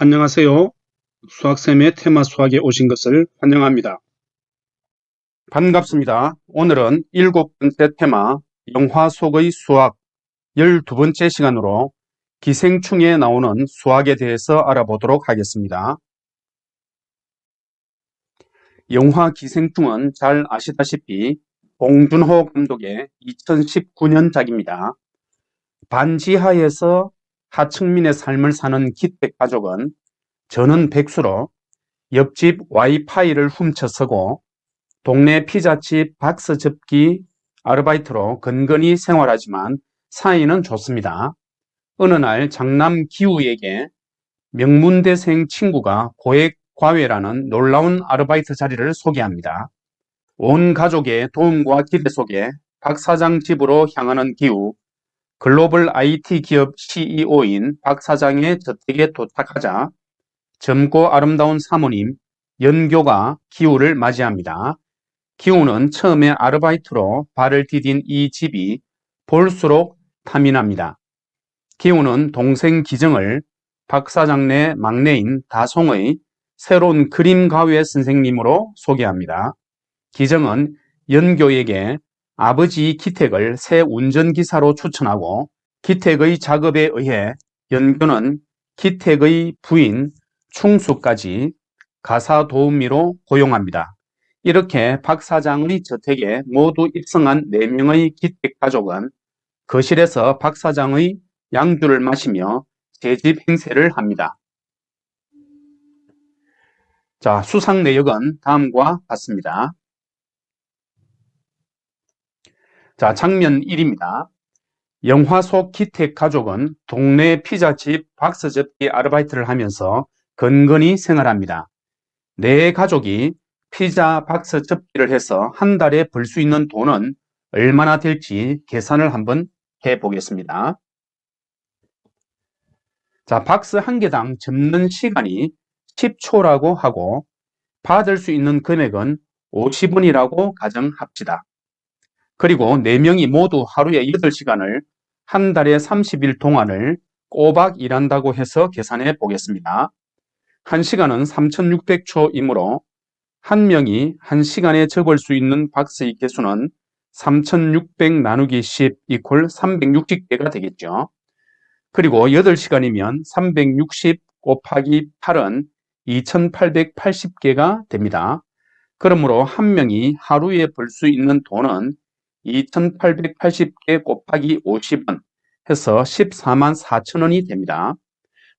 안녕하세요. 수학쌤의 테마 수학에 오신 것을 환영합니다. 반갑습니다. 오늘은 7번째 테마 영화 속의 수학 12번째 시간으로 기생충에 나오는 수학에 대해서 알아보도록 하겠습니다. 영화 기생충은 잘 아시다시피 봉준호 감독의 2019년작입니다. 반지하에서 하층민의 삶을 사는 기택 가족은 저는 백수로 옆집 와이파이를 훔쳐서고 동네 피자집 박스 접기 아르바이트로 근근히 생활하지만 사이는 좋습니다. 어느 날 장남 기우에게 명문대생 친구가 고액과외라는 놀라운 아르바이트 자리를 소개합니다. 온 가족의 도움과 기대 속에 박 사장 집으로 향하는 기우, 글로벌 IT 기업 CEO인 박 사장의 저택에 도착하자 젊고 아름다운 사모님 연교가 기우를 맞이합니다. 기우는 처음에 아르바이트로 발을 디딘 이 집이 볼수록 탐이 납니다. 기우는 동생 기정을 박 사장네 막내인 다송의 새로운 그림가회 선생님으로 소개합니다. 기정은 연교에게 아버지 기택을 새 운전기사로 추천하고 기택의 작업에 의해 연교는 기택의 부인 충수까지 가사 도우미로 고용합니다. 이렇게 박 사장의 저택에 모두 입성한 4명의 기택 가족은 거실에서 박 사장의 양주를 마시며 재집 행세를 합니다. 자, 수상 내역은 다음과 같습니다. 자, 장면 1입니다. 영화 속 기택 가족은 동네 피자집 박스 접기 아르바이트를 하면서 건건히 생활합니다. 네 가족이 피자 박스 접기를 해서 한 달에 벌 수 있는 돈은 얼마나 될지 계산을 한번 해보겠습니다. 자, 박스 한 개당 접는 시간이 10초라고 하고 받을 수 있는 금액은 50원이라고 가정합시다. 그리고 4명이 모두 하루에 8시간을 한 달에 30일 동안을 꼬박 일한다고 해서 계산해 보겠습니다. 1시간은 3600초이므로 한 명이 1시간에 접을 수 있는 박스의 개수는 3600 나누기 10 이퀄 360개가 되겠죠. 그리고 8시간이면 360 곱하기 8은 2880개가 됩니다. 그러므로 한 명이 하루에 벌 수 있는 돈은 2880개 곱하기 50원 해서 14만 4천원이 됩니다.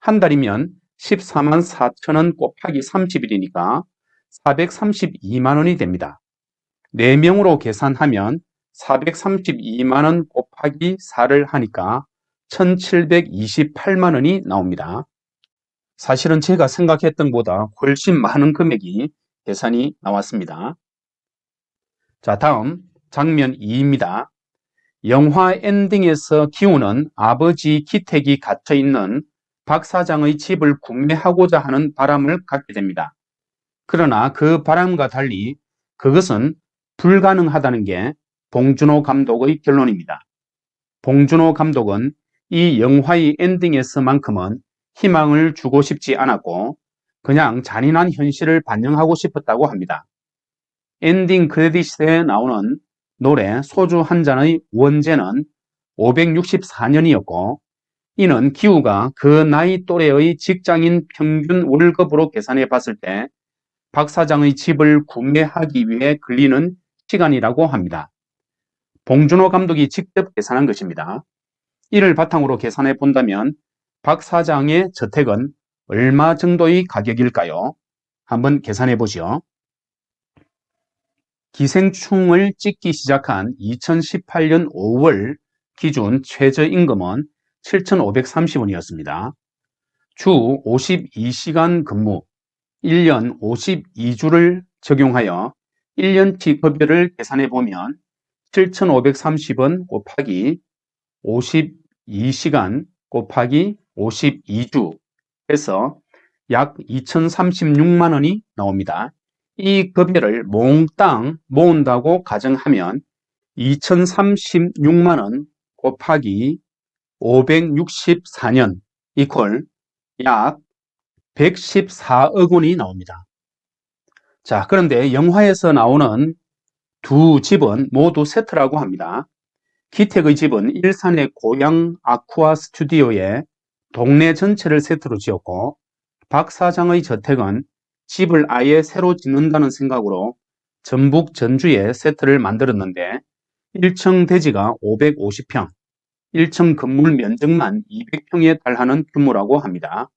한 달이면 14만 4천원 곱하기 30일이니까 432만원이 됩니다. 4명으로 계산하면 432만원 곱하기 4를 하니까 1728만원이 나옵니다. 사실은 제가 생각했던 것보다 훨씬 많은 금액이 계산이 나왔습니다. 자, 다음 장면 2입니다. 영화 엔딩에서 기우는 아버지 기택이 갇혀있는 박 사장의 집을 구매하고자 하는 바람을 갖게 됩니다. 그러나 그 바람과 달리 그것은 불가능하다는 게 봉준호 감독의 결론입니다. 봉준호 감독은 이 영화의 엔딩에서만큼은 희망을 주고 싶지 않았고 그냥 잔인한 현실을 반영하고 싶었다고 합니다. 엔딩 크레딧에 나오는 노래 소주 한 잔의 원제는 564년이었고 이는 기우가 그 나이 또래의 직장인 평균 월급으로 계산해 봤을 때 박 사장의 집을 구매하기 위해 걸리는 시간이라고 합니다. 봉준호 감독이 직접 계산한 것입니다. 이를 바탕으로 계산해 본다면 박 사장의 저택은 얼마 정도의 가격일까요? 한번 계산해 보죠. 기생충을 찍기 시작한 2018년 5월 기준 최저임금은 7,530원이었습니다. 주 52시간 근무, 1년 52주를 적용하여 1년치 급여를 계산해 보면 7,530원 곱하기 52시간 곱하기 52주 해서 약 2,036만 원이 나옵니다. 이 급여를 몽땅 모은다고 가정하면 2,036만 원 곱하기 564년 이퀄 약 114억 원이 나옵니다. 자, 그런데 영화에서 나오는 두 집은 모두 세트라고 합니다. 기택의 집은 일산의 고양 아쿠아 스튜디오에 동네 전체를 세트로 지었고, 박 사장의 저택은 집을 아예 새로 짓는다는 생각으로 전북 전주에 세트를 만들었는데 1층 대지가 550평, 1층 건물 면적만 200평에 달하는 규모라고 합니다.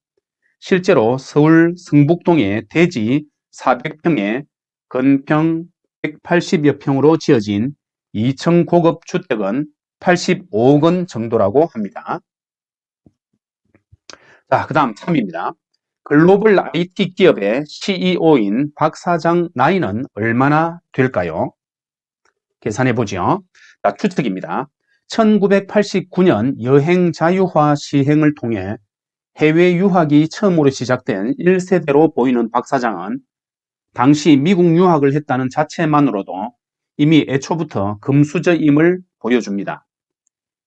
실제로 서울 성북동의 대지 400평에 건평 180여 평으로 지어진 2층 고급 주택은 85억 원 정도라고 합니다. 자, 그 다음 3입니다. 글로벌 IT 기업의 CEO인 박 사장 나이는 얼마나 될까요? 계산해 보죠. 자, 추측입니다. 1989년 여행 자유화 시행을 통해 해외 유학이 처음으로 시작된 1세대로 보이는 박 사장은 당시 미국 유학을 했다는 자체만으로도 이미 애초부터 금수저임을 보여줍니다.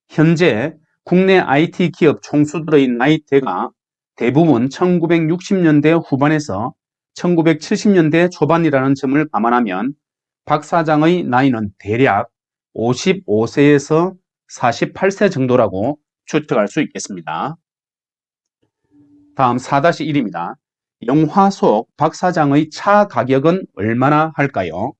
현재 국내 IT 기업 총수들의 나이대가 대부분 1960년대 후반에서 1970년대 초반이라는 점을 감안하면 박 사장의 나이는 대략 55세에서 48세 정도라고 추측할 수 있겠습니다. 다음 4-1입니다. 영화 속 박 사장의 차 가격은 얼마나 할까요?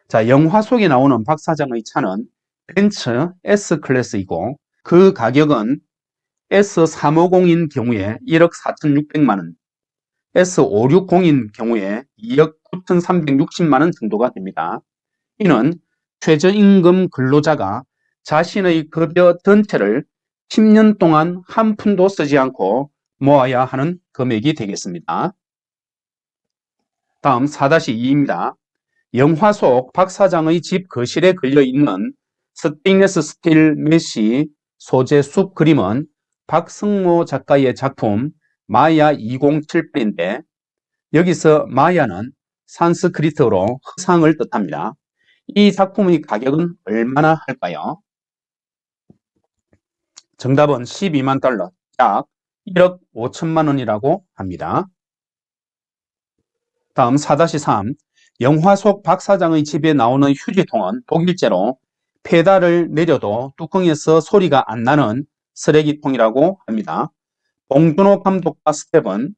자, 영화 속에 나오는 박 사장의 차는 벤츠 S클래스이고 그 가격은 S350인 경우에 1억 4,600만 원, S560인 경우에 2억 9,360만 원 정도가 됩니다. 이는 최저임금 근로자가 자신의 급여 전체를 10년 동안 한 푼도 쓰지 않고 모아야 하는 금액이 되겠습니다. 다음 4-2입니다. 영화 속 박 사장의 집 거실에 걸려 있는 스테인리스 스틸 메쉬 소재 숲 그림은 박승모 작가의 작품 마야 2078인데 여기서 마야는 산스크리트어로 허상을 뜻합니다. 이 작품의 가격은 얼마나 할까요? 정답은 12만 달러, 약 1억 5천만 원이라고 합니다. 다음 4-3. 영화 속 박 사장의 집에 나오는 휴지통은 독일제로 페달을 내려도 뚜껑에서 소리가 안 나는 쓰레기통이라고 합니다. 봉준호 감독과 스텝은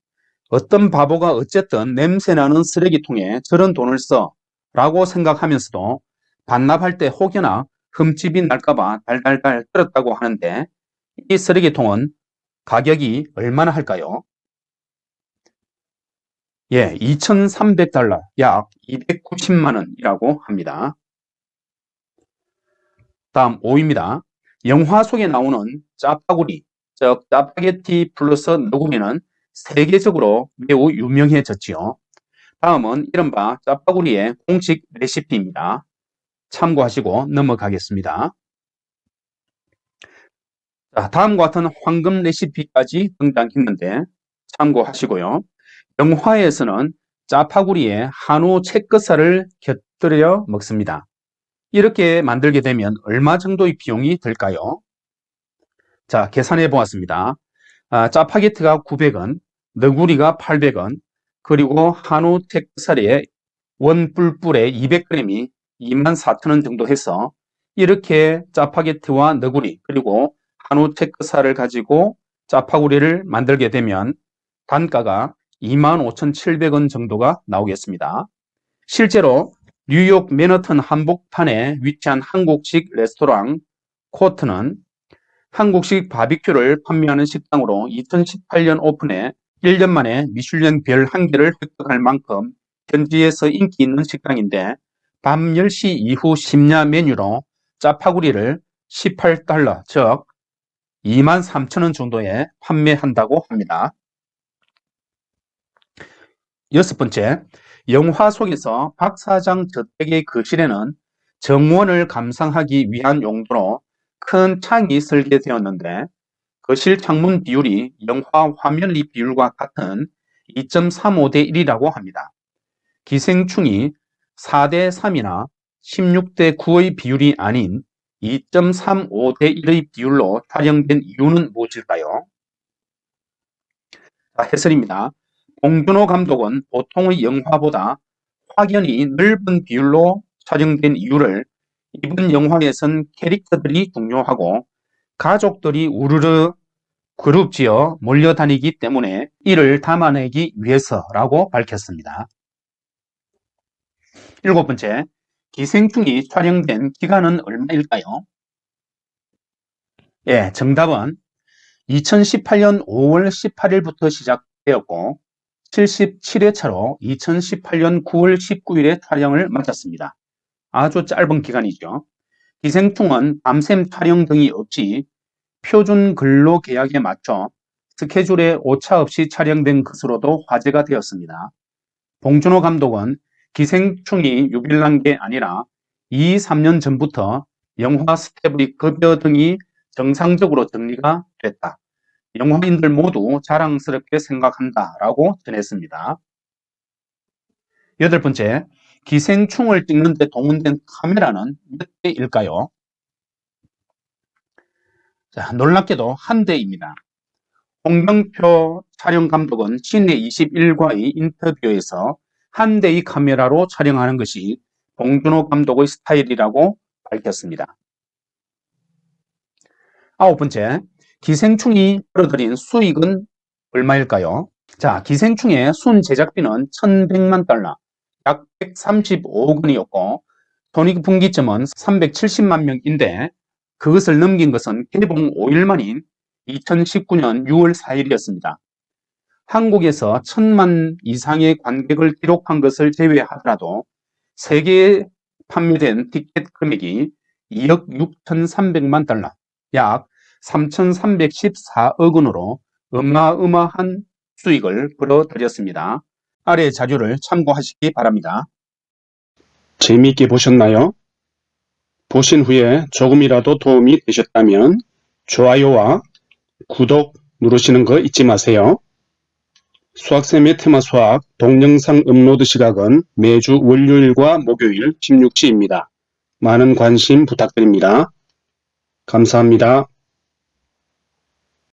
어떤 바보가 어쨌든 냄새나는 쓰레기통에 저런 돈을 써 라고 생각하면서도 반납할 때 혹여나 흠집이 날까봐 달달달 떨었다고 하는데 이 쓰레기통은 가격이 얼마나 할까요? 예, 2,300달러, 약 290만 원이라고 합니다. 다음 5입니다. 영화 속에 나오는 짜파구리, 즉 짜파게티 플러스 너구리는 세계적으로 매우 유명해졌지요. 다음은 이른바 짜파구리의 공식 레시피입니다. 참고하시고 넘어가겠습니다. 자, 다음과 같은 황금 레시피까지 등장했는데 참고하시고요. 영화에서는 짜파구리에 한우 채끝살을 곁들여 먹습니다. 이렇게 만들게 되면 얼마 정도의 비용이 들까요? 자, 계산해 보았습니다. 짜파게티가 900원, 너구리가 800원, 그리고 한우 채끝살에 원뿔뿔에 200g이 24,000원 정도 해서 이렇게 짜파게티와 너구리 그리고 한우 채끝살을 가지고 짜파구리를 만들게 되면 단가가 25,700원 정도가 나오겠습니다. 실제로 뉴욕 맨하튼 한복판에 위치한 한국식 레스토랑 코트는 한국식 바비큐를 판매하는 식당으로 2018년 오픈해 1년 만에 미슐랭 별 1개를 획득할 만큼 현지에서 인기 있는 식당인데 밤 10시 이후 심야 메뉴로 짜파구리를 18달러, 즉 23,000원 정도에 판매한다고 합니다. 6번째, 영화 속에서 박 사장 저택의 거실에는 정원을 감상하기 위한 용도로 큰 창이 설계되었는데 거실 창문 비율이 영화 화면리 비율과 같은 2.35대 1이라고 합니다. 기생충이 4대 3이나 16대 9의 비율이 아닌 2.35대 1의 비율로 촬영된 이유는 무엇일까요? 해설입니다. 봉준호 감독은 보통의 영화보다 확연히 넓은 비율로 촬영된 이유를 이번 영화에선 캐릭터들이 중요하고 가족들이 우르르 그룹지어 몰려다니기 때문에 이를 담아내기 위해서라고 밝혔습니다. 7번째, 기생충이 촬영된 기간은 얼마일까요? 예, 정답은 2018년 5월 18일부터 시작되었고 77회차로 2018년 9월 19일에 촬영을 마쳤습니다. 아주 짧은 기간이죠. 기생충은 밤샘 촬영 등이 없이 표준 근로계약에 맞춰 스케줄에 오차 없이 촬영된 것으로도 화제가 되었습니다. 봉준호 감독은 기생충이 유별난 게 아니라 2, 3년 전부터 영화 스텝의 급여 등이 정상적으로 정리가 됐다. 영화인들 모두 자랑스럽게 생각한다 라고 전했습니다. 8번째, 기생충을 찍는 데 동원된 카메라는 몇 대일까요? 자, 놀랍게도 한 대입니다. 홍명표 촬영 감독은 시내 21과의 인터뷰에서 한 대의 카메라로 촬영하는 것이 봉준호 감독의 스타일이라고 밝혔습니다. 9번째, 기생충이 벌어들인 수익은 얼마일까요? 자, 기생충의 순 제작비는 1,100만 달러, 약 135억 원이었고 손익분기점은 370만 명인데 그것을 넘긴 것은 개봉 5일 만인 2019년 6월 4일이었습니다. 한국에서 1,000만 이상의 관객을 기록한 것을 제외하더라도 세계에 판매된 티켓 금액이 2억 6,300만 달러, 약 3,314억 원으로 어마어마한 수익을 벌어들였습니다. 아래 자료를 참고하시기 바랍니다. 재미있게 보셨나요? 보신 후에 조금이라도 도움이 되셨다면 좋아요와 구독 누르시는 거 잊지 마세요. 수학쌤의 테마 수학 동영상 업로드 시각은 매주 월요일과 목요일 16시입니다. 많은 관심 부탁드립니다. 감사합니다.